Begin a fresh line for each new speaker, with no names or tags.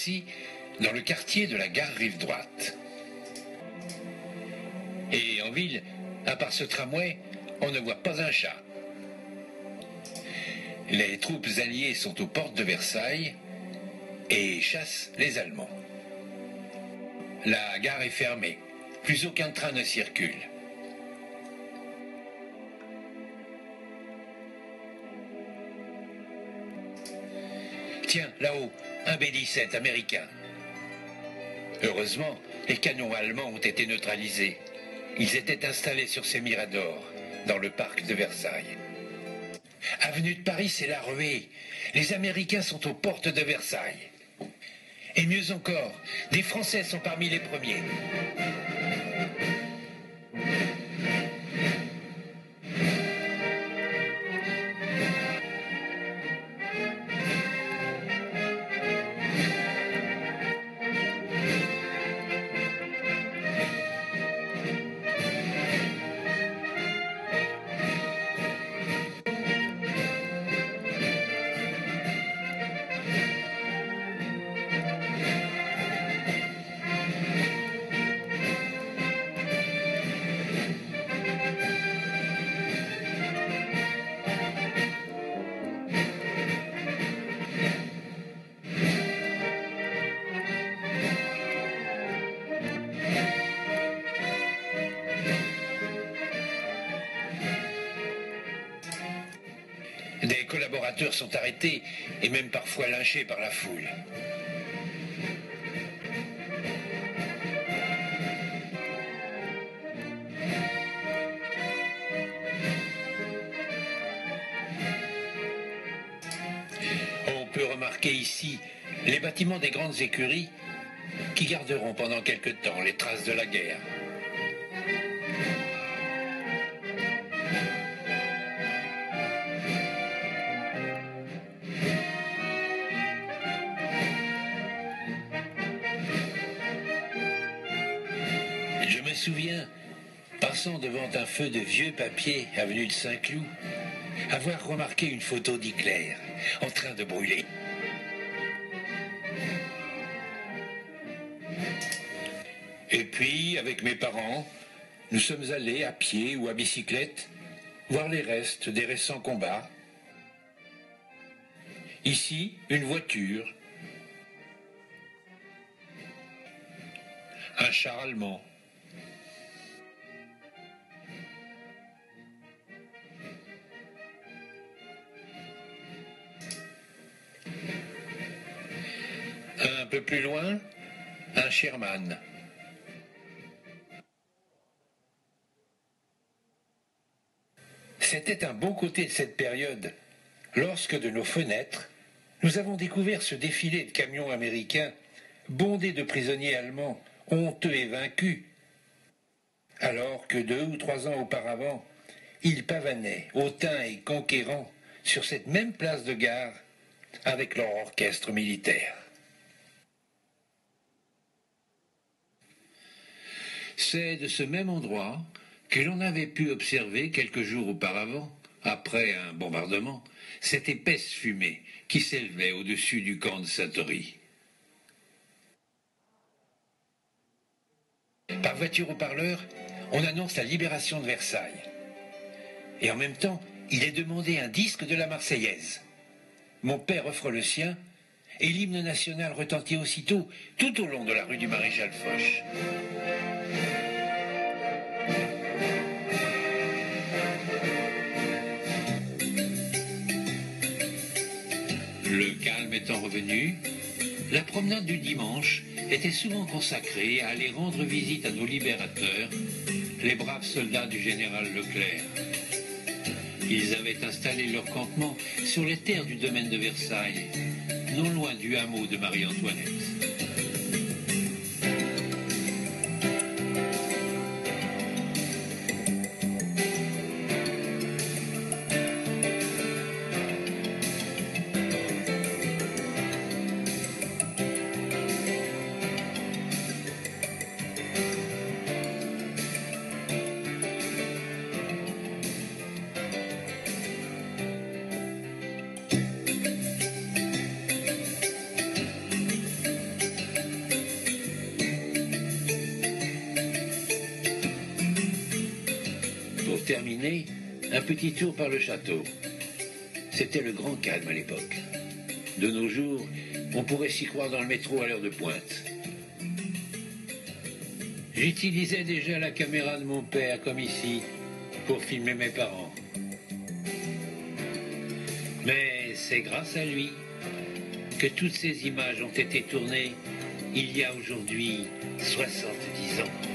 ici, dans le quartier de la gare Rive-Droite. Et en ville, à part ce tramway, on ne voit pas un chat. Les troupes alliées sont aux portes de Versailles et chassent les Allemands. La gare est fermée, plus aucun train ne circule. Tiens, là-haut, un B-17 américain. Heureusement, les canons allemands ont été neutralisés. Ils étaient installés sur ces miradors, dans le parc de Versailles. Avenue de Paris, c'est la ruée. Les Américains sont aux portes de Versailles. Et mieux encore, des Français sont parmi les premiers. Des collaborateurs sont arrêtés et même parfois lynchés par la foule. On peut remarquer ici les bâtiments des grandes écuries qui garderont pendant quelque temps les traces de la guerre. Je me souviens, passant devant un feu de vieux papier avenue de Saint-Cloud, avoir remarqué une photo d'Hitler en train de brûler. Et puis, avec mes parents, nous sommes allés à pied ou à bicyclette voir les restes des récents combats. Ici, une voiture, un char allemand. Un peu plus loin, un Sherman. C'était un bon côté de cette période, lorsque de nos fenêtres, nous avons découvert ce défilé de camions américains bondés de prisonniers allemands, honteux et vaincus, alors que 2 ou 3 ans auparavant, ils pavanaient, hautains et conquérants, sur cette même place de gare, avec leur orchestre militaire. C'est de ce même endroit que l'on avait pu observer quelques jours auparavant, après un bombardement, cette épaisse fumée qui s'élevait au-dessus du camp de Satory. Par voiture haut-parleur, on annonce la libération de Versailles. Et en même temps, il est demandé un disque de la Marseillaise. Mon père offre le sien, et l'hymne national retentit aussitôt tout au long de la rue du Maréchal Foch. Le calme étant revenu, la promenade du dimanche était souvent consacrée à aller rendre visite à nos libérateurs, les braves soldats du général Leclerc. Ils avaient installé leur campement sur les terres du domaine de Versailles, non loin du hameau de Marie-Antoinette. terminé, un petit tour par le château. C'était le grand calme à l'époque. De nos jours, on pourrait s'y croire dans le métro à l'heure de pointe. J'utilisais déjà la caméra de mon père, comme ici, pour filmer mes parents. Mais c'est grâce à lui que toutes ces images ont été tournées il y a aujourd'hui 70 ans.